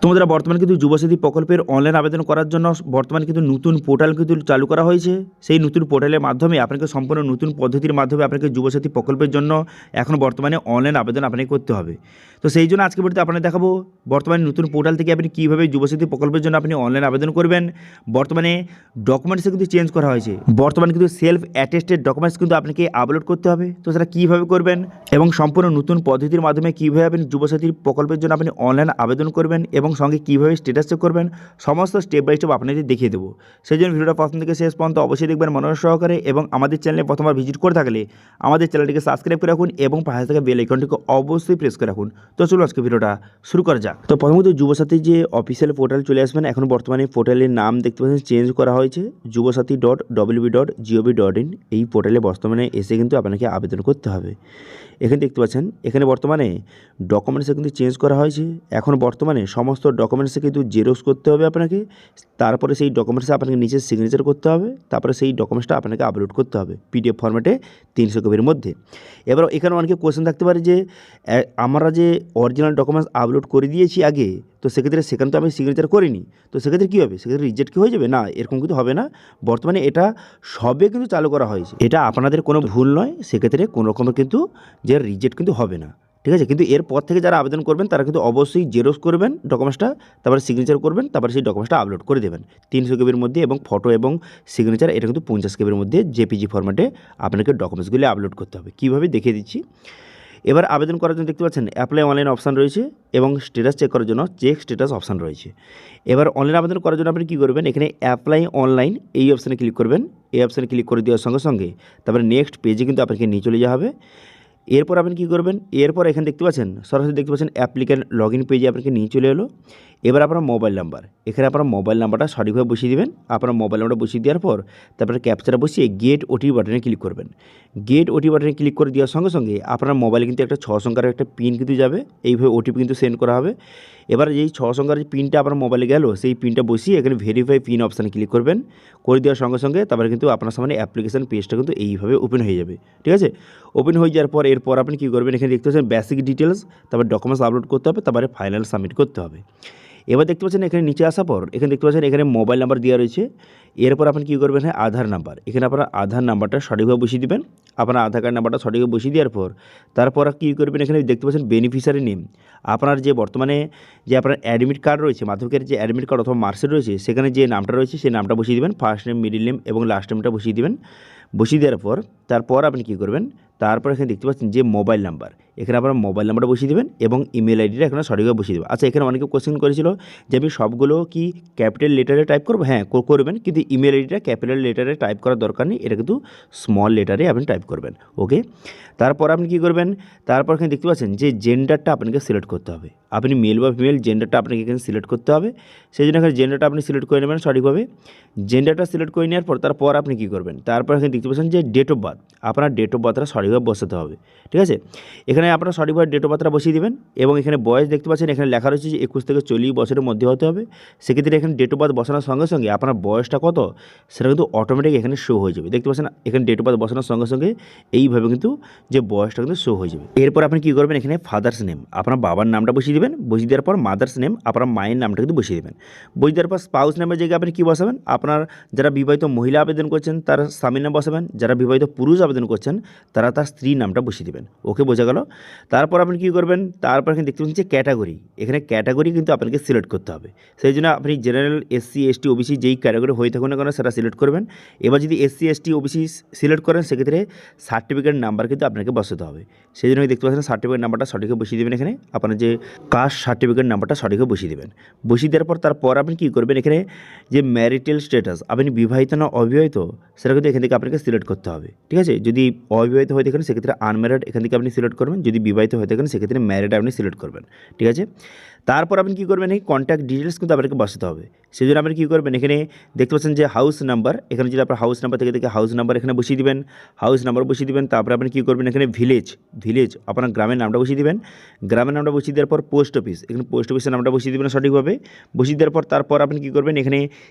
তোমাদের বর্তমানে কিন্তু যুবসাথী প্রকল্পের অনলাইন আবেদন করার জন্য বর্তমানে কিন্তু নতুন পোর্টাল কিন্তু চালু করা হয়েছে। সেই নতুন পোর্টালের মাধ্যমে আপনাকে সম্পূর্ণ নতুন পদ্ধতির মাধ্যমে আপনাকে যুবসাথী প্রকল্পের জন্য এখন বর্তমানে অনলাইন আবেদন আপনাকে করতে হবে। তো সেই জন্য আজকে ভিডিওতে আপনাদের দেখাবো বর্তমানে নতুন পোর্টাল থেকে আপনি কীভাবে যুবসাথী প্রকল্পের জন্য আপনি অনলাইন আবেদন করবেন। বর্তমানে ডকুমেন্টসে কিন্তু চেঞ্জ করা হয়েছে, বর্তমানে কিন্তু সেলফ অ্যাটেস্টেড ডকুমেন্টস কিন্তু আপনাকে আপলোড করতে হবে। তো সেটা কীভাবে করবেন এবং সম্পূর্ণ নতুন পদ্ধতির মাধ্যমে কীভাবে আপনি যুবসাথীর প্রকল্পের জন্য আপনি অনলাইন আবেদন করবেন এবং সঙ্গে কীভাবে স্ট্যাটাস চেক করবেন সমস্ত স্টেপ বাই স্টেপ আপনাদের দেখিয়ে দেবো। সেই জন্য ভিডিওটা প্রথম থেকে শেষ পর্যন্ত অবশ্যই দেখবেন মনোযোগ সহকারে, এবং আমাদের চ্যানেলে প্রথমবার ভিজিট করে থাকলে আমাদের চ্যানেলটিকে সাবস্ক্রাইব করে রাখুন এবং পাশে থাকা বেল আইকনটিকে অবশ্যই প্রেস করে রাখুন। তো চলুন আজকে ভিডিওটা শুরু করা যাক। তো প্রথমত যুবসাথী যে অফিসিয়াল পোর্টাল চলে আসবেন, এখন বর্তমানে পোর্টালের নাম দেখতে পাচ্ছেন চেঞ্জ করা হয়েছে, যুবসাথী.wb.gov.in। এই পোর্টালে বর্তমানে এসে কিন্তু আপনাকে আবেদন করতে হবে। এখানে দেখতে পাচ্ছেন এখানে বর্তমানে ডকুমেন্টসে কিন্তু চেঞ্জ করা হয়েছে। এখন বর্তমানে সমস্ত ডকুমেন্টসে কিন্তু জেরক্স করতে হবে আপনাকে, তারপরে সেই ডকুমেন্টসে আপনাকে নিচে সিগনেচার করতে হবে, তারপরে সেই ডকুমেন্টসটা আপনাকে আপলোড করতে হবে পিডিএফ ফরম্যাটে 300 কপির মধ্যে। এবার এখানে অনেকে কোয়েশ্চেন থাকতে পারে যে আমরা যে অরিজিনাল ডকুমেন্টস আপলোড করে দিয়েছি আগে, তো সেক্ষেত্রে সেখানে তো আমি সিগনেচার করিনি, তো সেক্ষেত্রে কী হবে, সেক্ষেত্রে রিজেক্ট কি হয়ে যাবে? না, এরকম কিন্তু হবে না। বর্তমানে এটা সবে কিন্তু চালু করা হয়েছে, এটা আপনাদের কোনো ভুল নয়, সেক্ষেত্রে কোনো রকমের কিন্তু যে রিজেক্ট কিন্তু হবে না, ঠিক আছে। কিন্তু এরপর থেকে যারা আবেদন করবেন তারা কিন্তু অবশ্যই জেরক্স করবেন ডকুমেন্টসটা, তারপরে সিগনেচার করবেন, তারপরে সেই ডকুমেন্টসটা আপলোড করে দেবেন 300 কেবির মধ্যে, এবং ফটো এবং সিগনেচার এটা কিন্তু 50 কেবির মধ্যে জেপিজি ফরম্যাটে আপনাকে ডকুমেন্টসগুলি আপলোড করতে হবে। কীভাবে দেখিয়ে দিচ্ছি। এবার আবেদন করার জন্য দেখতে পাচ্ছেন অ্যাপ্লাই অনলাইন অপশান রয়েছে এবং স্ট্যাটাস চেক করার জন্য চেক স্ট্যাটাস অপশান রয়েছে। এবার অনলাইন আবেদন করার জন্য আপনি কী করবেন, এখানে অ্যাপ্লাই অনলাইন এই অপশানে ক্লিক করবেন। এই অপশানে ক্লিক করে দেওয়ার সঙ্গে সঙ্গে তারপরে নেক্সট পেজে কিন্তু আপনাকে নিয়ে চলে যাওয়া হবে। এরপর আপনি কী করবেন, এরপর এখানে দেখতে পাচ্ছেন সরাসরি দেখতে পাচ্ছেন অ্যাপ্লিক্যান্ট লগ ইন পেজে আপনাকে নিয়ে চলে এলো। এবার আপনার মোবাইল নাম্বার, এখানে আপনার মোবাইল নাম্বারটা সঠিকভাবে বসিয়ে দেবেন। আপনার মোবাইল নাম্বারটা বসিয়ে দেওয়ার পর তারপরে ক্যাপচাটা বসিয়ে গেট ওটিপি বাটনে ক্লিক করবেন। গেট ওটিপি বাটনে ক্লিক করে দেওয়ার সঙ্গে সঙ্গে আপনার মোবাইলে কিন্তু একটা 6 সংখ্যার একটা পিন কিন্তু যাবে, এইভাবে ওটিপি কিন্তু সেন্ড করা হবে। এবার যেই 6 সংখ্যার যে পিনটা আপনার মোবাইলে গেল, সেই পিনটা বসিয়ে এখানে ভেরিফাই পিন অপশানে ক্লিক করবেন। করে দেওয়ার সঙ্গে সঙ্গে তারপরে কিন্তু আপনার সামনে অ্যাপ্লিকেশন পেজটা কিন্তু এইভাবে ওপেন হয়ে যাবে, ঠিক আছে। ওপেন হয়ে যাওয়ার পর এরপর আপনি কী করবেন, এখানে দেখতে পাচ্ছেন বেসিক ডিটেলস, তারপর ডকুমেন্টস আপলোড করতে হবে, তারপরে ফাইনাল সাবমিট করতে হবে। এবার দেখতে পাচ্ছেন এখানে নিচে আসার পর এখানে দেখতে পাচ্ছেন এখানে মোবাইল নাম্বার দেওয়া রয়েছে। এরপর আপনি কী করবেন, হ্যাঁ আধার নাম্বার, এখানে আপনার আধার নাম্বারটা সঠিকভাবে বসিয়ে দেবেন। আপনার আধার কার্ড নাম্বারটা সঠিকভাবে বসিয়ে দেওয়ার পর তারপর কী করবেন, এখানে দেখতে পাচ্ছেন বেনিফিশিয়ারি নেম, আপনার যে বর্তমানে যে আপনার অ্যাডমিট কার্ড রয়েছে, মাধ্যমিকের যে অ্যাডমিট কার্ড অথবা মার্কশিট রয়েছে, সেখানে যে নামটা রয়েছে সেই নামটা বসিয়ে দেবেন। ফার্স্ট নেম, মিডিল নেম এবং লাস্ট নেমটা বসিয়ে দেবেন। বসিয়ে দেওয়ার পর তারপর আপনি কী করবেন, তারপর এখানে দেখতে পাচ্ছেন যে মোবাইল নাম্বার, এখানে আপনার মোবাইল নাম্বারটা বসিয়ে দেবেন এবং ইমেল আইডিটা এখানে সঠিকভাবে বসিয়ে দেবেন। আচ্ছা, এখানে অনেকে কোশ্চেন করেছিল যে আমি সবগুলো কি ক্যাপিটাল লেটারে টাইপ করবো? হ্যাঁ করবেন, কিন্তু ইমেল আইডিটা ক্যাপিটাল লেটারে টাইপ করার দরকার নেই, এটা কিন্তু স্মল লেটারে আপনি টাইপ করবেন, ওকে। তারপর আপনি কী করবেন, তারপর এখানে দেখতে পাচ্ছেন যে জেন্ডারটা আপনাকে সিলেক্ট করতে হবে, আপনি মেল বা ফিমেল জেন্ডারটা আপনাকে এখানে সিলেক্ট করতে হবে। সেই জন্য এখানে জেন্ডারটা আপনি সিলেক্ট করে নেবেন সঠিকভাবে। জেন্ডারটা সিলেক্ট করে নেওয়ার পর তারপর আপনি কী করবেন, তারপর এখানে দেখতে পাচ্ছেন যে ডেট অফ বার্থ, আপনার ডেট অফ বার্থটা সঠিকভাবে বসাতে হবে, ঠিক আছে। এখানে আপনার সঠিকভাবে ডেট অফ বার্থটা বসিয়ে দেবেন এবং এখানে বয়স দেখতে পাচ্ছেন এখানে লেখা রয়েছে যে 21 থেকে 40 বছরের মধ্যে হতে হবে। সেক্ষেত্রে এখানে ডেট অফ বার্থ বসানোর সঙ্গে সঙ্গে আপনার বয়সটা কত সেটা কিন্তু অটোমেটিক এখানে শো হয়ে যাবে। দেখতে পাচ্ছেন এখানে ডেট অফ বার্থ বসানোর সঙ্গে সঙ্গে এইভাবে কিন্তু যে বয়সটা কিন্তু শো হয়ে যাবে। এরপর আপনি কী করবেন, এখানে ফাদার্স নেম, আপনার বাবার নামটা বসিয়ে দেবেন। বসিয়ে দেওয়ার পর মাদার্স নেম, আপনার মায়ের নামটা কিন্তু বসিয়ে দেবেন। বসিয়ে দেওয়ার পর স্পাউস নামের জায়গায় আপনি কী বসাবেন, আপনার যারা বিবাহিত মহিলা আবেদন করছেন তার স্বামীর নাম বসাবেন, যারা বিবাহিত পুরুষ আবেদন করছেন তারা তার স্ত্রীর নামটা বসিয়ে দেবেন, ওকে, বোঝা গেল। তারপর আপনি কী করবেন, তারপর এখানে দেখতে পাচ্ছেন যে ক্যাটাগরি, এখানে ক্যাটাগরি কিন্তু আপনাকে সিলেক্ট করতে হবে। সেই জন্য আপনি জেনারেল, এসসি, এসটি, ওবিসি যেই ক্যাটাগরি হয়ে থাকুন না কেন সেটা সিলেক্ট করবেন। এবার যদি এসসি, এসটি, ওবিসি সিলেক্ট করেন সেক্ষেত্রে সার্টিফিকেট নাম্বার কিন্তু আপনাকে বসাতে হবে। সেই জন্য দেখতে পাচ্ছেন সার্টিফিকেট নাম্বারটা সঠিকভাবে বসিয়ে দেবেন, এখানে আপনার যে কাস্ট সার্টিফিকেট নাম্বারটা সঠিকভাবে বসিয়ে দেবেন। বসিয়ে দেওয়ার পর তারপর আপনি কী করবেন, এখানে যে ম্যারিটাল স্ট্যাটাস, আপনি বিবাহিত না অবিবাহিত সেটা কিন্তু এখান থেকে আপনাকে সিলেক্ট করতে হবে, ঠিক আছে। যদি অবিবাহিত হয়ে থাকেন সেক্ষেত্রে আনম্যারিড এখান থেকে আপনি সিলেক্ট করবেন, যদি বিবাহিত হয়ে থাকেন সেক্ষেত্রে ম্যারিড আপনি সিলেক্ট করবেন, ঠিক আছে। তারপর আপনি কী করবেন, এই কন্ট্যাক্ট ডিটেলস কিন্তু আপনাকে বসাতে হবে। সেই জন্য আপনি কী করবেন, এখানে দেখতে পাচ্ছেন যে হাউস নাম্বার, এখানে যদি আপনার হাউস নাম্বার থেকে হাউস নাম্বার এখানে বসিয়ে দিবেন, হাউস নাম্বার বসিয়ে দিবেন। তারপরে আপনি কী করবেন, এখানে ভিলেজ আপনার গ্রামের নামটা বসিয়ে দিবেন। গ্রামের নামটা বসিয়ে দেওয়ার পর পোস্ট অফিস, এখানে পোস্ট অফিসের নামটা বসিয়ে দেবেন সঠিকভাবে। বসিয়ে দেওয়ার পর তারপর আপনি কী করবেন, এখানে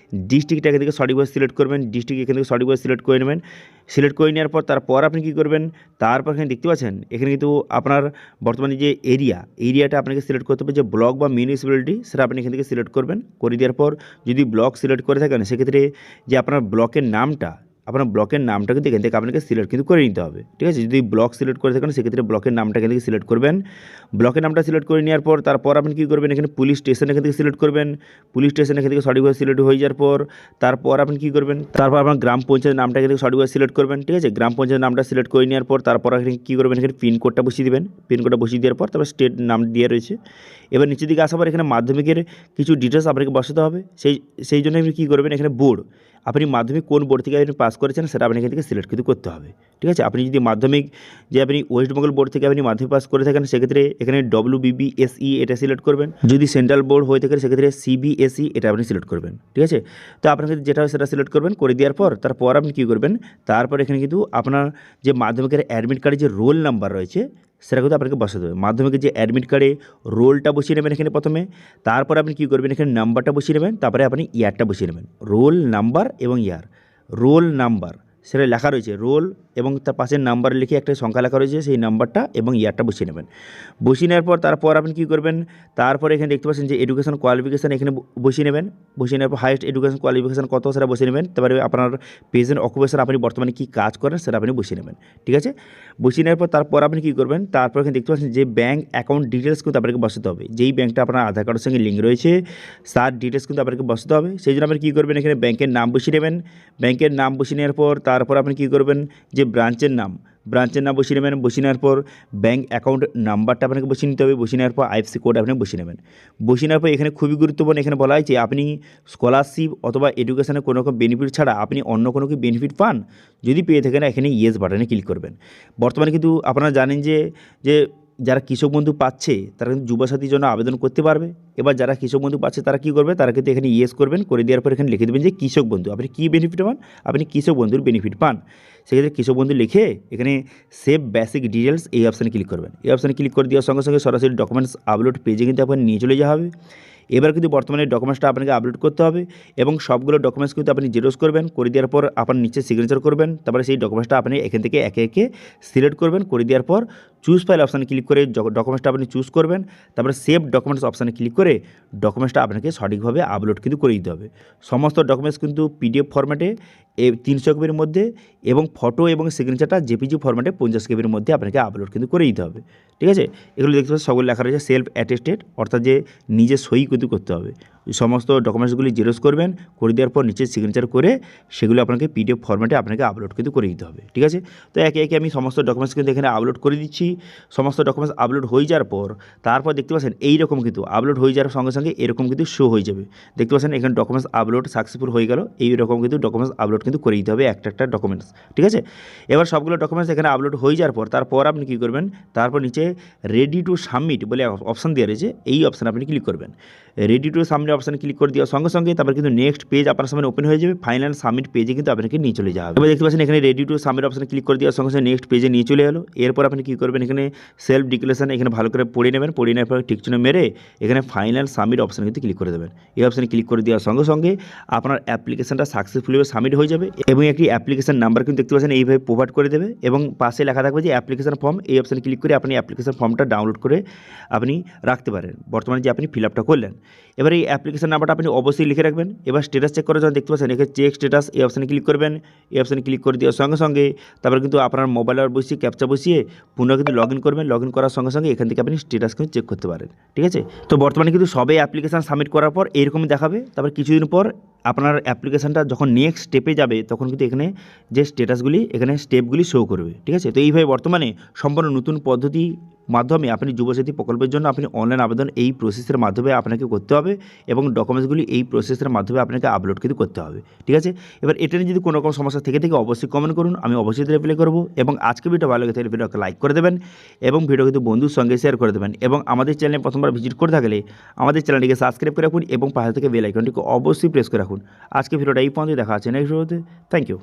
ডিস্ট্রিক্টটা এখান থেকে সঠিকভাবে সিলেক্ট করবেন, ডিস্ট্রিক্ট এখান থেকে সঠিকভাবে সিলেক্ট করে নেবেন। সিলেক্ট করে নেওয়ার পর তারপর আপনি কী করবেন, তারপর এখানে দেখতে পাচ্ছেন এখানে কিন্তু আপনার বর্তমানে যে এরিয়াটা আপনাকে সিলেক্ট করতে হবে, যে ব্লক বা মিউনিসিপ্যালিটি সেটা আপনি এখান থেকে সিলেক্ট করবেন। করে দেওয়ার পর যদি ব্লক সিলেক্ট করে থাকেন সেক্ষেত্রে যে আপনার ব্লকের নামটা কিন্তু এখান থেকে আপনাকে সিলেক্ট কিন্তু করে নিতে হবে, ঠিক আছে। যদি ব্লক সিলেক্ট করে থাকেন সেক্ষেত্রে ব্লকের নামটা এখান থেকে সিলেক্ট করবেন। ব্লকের নামটা সিলেক্ট করে নেওয়ার পর তারপর আপনি কী করবেন, এখানে পুলিশ স্টেশন এখান থেকে সিলেক্ট করবেন। পুলিশ স্টেশন এখান থেকে সঠিকভাবে সিলেক্ট হয়ে যাওয়ার পর তারপর আপনি কী করবেন, তারপর আপনার গ্রাম পঞ্চায়েতের নামটা এখান থেকে সঠিকভাবে সিলেক্ট করবেন, ঠিক আছে। গ্রাম পঞ্চায়েতের নামটা সিলেক্ট করে নেওয়ার পর তারপর এখানে কী করবেন, এখানে পিনকোডটা বসিয়ে দেবেন। পিনকোডটা বসিয়ে দেওয়ার পর তারপর স্টেট নাম দিয়ে রয়েছে। এবার নিচের দিকে আসার পর এখানে মাধ্যমিকের কিছু ডিটেলস আপনাকে বসাতে হবে। সেই জন্য আপনি কী করবেন, এখানে বোর্ড, আপনি মাধ্যমিক কোন বোর্ড থেকে আপনি পাস করেছেন সেটা আপনি এখান থেকে সিলেক্ট কিন্তু করতে হবে, ঠিক আছে। আপনি যদি মাধ্যমিক যে আপনি ওয়েস্ট বেঙ্গল বোর্ড থেকে আপনি মাধ্যমিক পাস করে থাকেন সেক্ষেত্রে এখানে WBBSE এটা সিলেক্ট করবেন। যদি সেন্ট্রাল বোর্ড হয়ে থাকে সেক্ষেত্রে CBSE এটা আপনি সিলেক্ট করবেন, ঠিক আছে। তো আপনাকে যেটা হয় সেটা সিলেক্ট করবেন। করে দেওয়ার পর তারপর আপনি কী করবেন, তারপর এখানে কিন্তু আপনার যে মাধ্যমিকের অ্যাডমিট কার্ডে যে রোল নাম্বার রয়েছে সেটা কিন্তু আপনাকে বসাতে হবে। মাধ্যমিকের যে অ্যাডমিট কার্ডে রোলটা বসিয়ে নেবেন এখানে প্রথমে, তারপর আপনি কী করবেন, এখানে নাম্বারটা বসিয়ে নেবেন, তারপরে আপনি ইয়ারটা বসিয়ে নেবেন। রোল নাম্বার এবং ইয়ার, রোল নাম্বার সেটা লেখা রয়েছে, রোল এবং তার পাশে নাম্বার লিখে একটা সংখ্যা লেখা রয়েছে, সেই নাম্বারটা এবং ইয়ারটা বসিয়ে নেবেন। বসিয়ে নেওয়ার পর তারপর আপনি কী করবেন, তারপর এখানে দেখতে পাচ্ছেন যে এডুকেশন কোয়ালিফিকেশান এখানে বসিয়ে নেবেন। বসিয়ে নেওয়ার পর হাইয়েস্ট এডুকেশন কোয়ালিফিকেশান কত সেটা বসিয়ে নেবেন। তারপরে আপনার প্রেজেন্ট অকুপেশন আপনি বর্তমানে কী কাজ করেন সেটা আপনি বসিয়ে নেবেন, ঠিক আছে। বসিয়ে নেওয়ার পর তারপর আপনি কী করবেন, তারপর এখানে দেখতে পাচ্ছেন যে ব্যাঙ্ক অ্যাকাউন্ট ডিটেলস কিন্তু আপনাকে বসাতে হবে। যেই ব্যাঙ্কটা আপনার আধার কার্ডের সঙ্গে লিঙ্ক রয়েছে তার ডিটেলস কিন্তু আপনাকে বসাতে হবে। সেই জন্য আপনি কী করবেন, এখানে ব্যাঙ্কের নাম বসিয়ে নেবেন। ব্যাঙ্কের নাম বসিয়ে নেওয়ার পর তারপর আপনি কী করবেন, যে ব্রাঞ্চের নাম বসিয়ে নেবেন। বসিয়ে নেওয়ার পর ব্যাঙ্ক অ্যাকাউন্ট নাম্বারটা আপনাকে বসিয়ে নিতে হবে। বসিয়ে নেওয়ার পর IFSC কোড আপনি বসিয়ে নেবেন। বসিয়ে নেওয়ার পর এখানে খুবই গুরুত্বপূর্ণ, এখানে বলা হয়েছে আপনি স্কলারশিপ অথবা এডুকেশনের কোনো রকম বেনিফিট ছাড়া আপনি অন্য কোনো কি বেনিফিট পান, যদি পেয়ে থাকেন এখানে ইয়েস বাটনে ক্লিক করবেন। বর্তমানে কিন্তু আপনারা জানেন যে যারা কৃষক বন্ধু পাচ্ছে তারা কিন্তু যুবসাথীর জন্য আবেদন করতে পারবে। এবার যারা কৃষক বন্ধু পাচ্ছে তারা কী করবে, তারা কিন্তু এখানে ইয়েস করবেন। করে দেওয়ার পর এখানে লিখে দেবেন যে কৃষক বন্ধু, আপনি কী বেনিফিট পান, আপনি কৃষক বন্ধুর বেনিফিট পান। সেক্ষেত্রে কৃষক বন্ধু লিখে এখানে সেভ বেসিক ডিটেলস এই অপশানে ক্লিক করবেন। এই অপশানে ক্লিক করে দেওয়ার সঙ্গে সঙ্গে সরাসরি ডকুমেন্টস আপলোড পেজে কিন্তু আপনার নিয়ে চলে যাওয়া হবে। এবার কিন্তু বর্তমানে ডকুমেন্টসটা আপনাকে আপলোড করতে হবে এবং সবগুলো ডকুমেন্টস কিন্তু আপনি জেরক্স করবেন। করে দেওয়ার পর আপনার নিচে সিগনেচার করবেন। তারপরে সেই ডকুমেন্টসটা আপনি এখান থেকে একে একে সিলেক্ট করবেন। করে দেওয়ার পর চুজ ফাইল অপশানে ক্লিক করে ডকুমেন্টসটা আপনি চুজ করবেন। তারপরে সেভ ডকুমেন্টস অপশানে ক্লিক করে ডকুমেন্টসটা আপনাকে সঠিকভাবে আপলোড কিন্তু করে দিতে হবে। সমস্ত ডকুমেন্টস কিন্তু PDF ফরম্যাটে 300 কেবির মধ্যে এবং ফটো এবং সিগনেচারটা JPG ফরম্যাটে 50 কেবির মধ্যে আপনাকে আপলোড কিন্তু করে দিতে হবে, ঠিক আছে। এগুলো দেখতে পাচ্ছেন সবগুলো লেখা রয়েছে সেলফ অ্যাটেস্টেড, অর্থাৎ যে নিজে সই কিন্তু করতে হবে। সমস্ত ডকুমেন্টসগুলি জেরক্স করবেন। করে দেওয়ার পর নিচে সিগনেচার করে সেগুলো আপনাকে PDF ফরম্যাটে আপনাকে আপলোড কিন্তু করে দিতে হবে, ঠিক আছে। তো একে একে আমি সমস্ত ডকুমেন্টস কিন্তু এখানে আপলোড করে দিচ্ছি। সমস্ত ডকুমেন্টস আপলোড হয়ে যাওয়ার পর তারপর দেখতে পাচ্ছেন এইরকম কিন্তু আপলোড হয়ে যাওয়ার সঙ্গে সঙ্গে এরকম কিন্তু শো হয়ে যাবে। দেখতে পাচ্ছেন এখানে ডকুমেন্টস আপলোড সাকসেসফুল হয়ে গেল। এইরকম কিন্তু ডকুমেন্টস আপলোড কিন্তু করে দিতে হবে একটা ডকুমেন্টস, ঠিক আছে। এবার সবগুলো ডকুমেন্টস এখানে আপলোড হয়ে যাওয়ার পর তারপর আপনি কী করবেন, তারপর নিচে রেডি টু সাবমিট বলে অপশান দেওয়া রয়েছে, এই অপশানে আপনি ক্লিক করবেন। রেডি টু সাবমিট অপশানে ক্লিক করে দেওয়ার সঙ্গে সঙ্গে তারপর কিন্তু নেক্সট পেজ আপনার সামনে ওপেন হয়ে যাবে। ফাইনাল সাবমিট পেজে কিন্তু আপনাকে নিয়ে চলে যাবে। এবার দেখতে পাচ্ছেন এখানে রেডি টু সাবমিট অপশানে ক্লিক করে দেওয়ার সঙ্গে সঙ্গে নেক্সট পেজে নিয়ে চলে এলো। এরপর আপনি কী করবেন, এখানে সেলফ ডিক্লারেশন এখানে ভালো করে পড়ে নেবেন। পড়ে নেওয়ার পর ঠিক চিহ্ন মেরে এখানে ফাইনাল সাবমিট অপশানে কিন্তু ক্লিক করে দেবেন। এই অপশানে ক্লিক করে দেওয়ার সঙ্গে সঙ্গে আপনার অ্যাপ্লিকেশনটা সাকসেসফুলি সাবমিট হয়ে যাবে এবং একটি অ্যাপ্লিকেশন নাম্বার কিন্তু দেখতে পাচ্ছেন এইভাবে প্রোভাইড করে দেবে এবং পাশে লেখা থাকবে যে অ্যাপ্লিকেশন ফর্ম। এই অপশানে ক্লিক করে আপনি অ্যাপ্লিকেশন ফর্মটা ডাউনলোড করে আপনি রাখতে পারেন, বর্তমানে যে আপনি ফিল আপটা করলেন। এবার এই অ্যাপ্লিকেশন নাম্বারটা আপনি অবশ্যই লিখে রাখবেন। এবার স্ট্যাটাস চেক করার জন্য দেখতে পাচ্ছেন এখানে চেক স্ট্যাটাস, এই অপশানে ক্লিক করবেন। এই অপশানে ক্লিক করে দেওয়ার সঙ্গে সঙ্গে তারপর কিন্তু আপনার মোবাইল নাম্বার বসিয়ে ক্যাপচা বসিয়ে পুনঃ কিন্তু লগ ইন করবেন। লগ ইন করার সঙ্গে সঙ্গে এখান থেকে আপনি স্ট্যাটাস কিন্তু চেক করতে পারেন, ঠিক আছে। তো বর্তমানে কিন্তু সবে অ্যাপ্লিকেশান সাবমিট করার পর এরকমই দেখাবে। তারপর কিছুদিন পর আপনার অ্যাপ্লিকেশানটা যখন নেক্সট স্টেপে যাবে তখন কিন্তু এখানে যে স্ট্যাটাসগুলি এখানে স্টেপগুলি শো করবে, ঠিক আছে। তো এইভাবে বর্তমানে সম্পূর্ণ নতুন পদ্ধতি মাধ্যমে আপনি যুবসাথী প্রকল্পের জন্য আপনি অনলাইন আবেদন এই প্রসেসের মাধ্যমে আপনাকে করতে হবে এবং ডকুমেন্টসগুলি এই প্রসেসের মাধ্যমে আপনাকে আপলোড কিন্তু করতে হবে, ঠিক আছে। এবার এটা নিয়ে যদি কোনো রকম সমস্যা থেকে অবশ্যই কমেন্ট করুন, আমি অবশ্যই রিপ্লাই করবো। এবং আজকে ভিডিও ভালো লাগে তাহলে ভিডিওকে লাইক করে দেবেন এবং ভিডিও কিন্তু বন্ধুর সঙ্গে শেয়ার করে দেবেন। এবং আমাদের চ্যানেলে প্রথমবার ভিজিট করে থাকলে আমাদের চ্যানেলটিকে সাবস্ক্রাইব করে রাখুন এবং পাশে থেকে বেল আইকনটিকে অবশ্যই প্রেস করে রাখুন। আজকে ভিডিওটা এই পর্যন্ত, দেখা আছে নেক্সট ভিডিওতে। Thank you.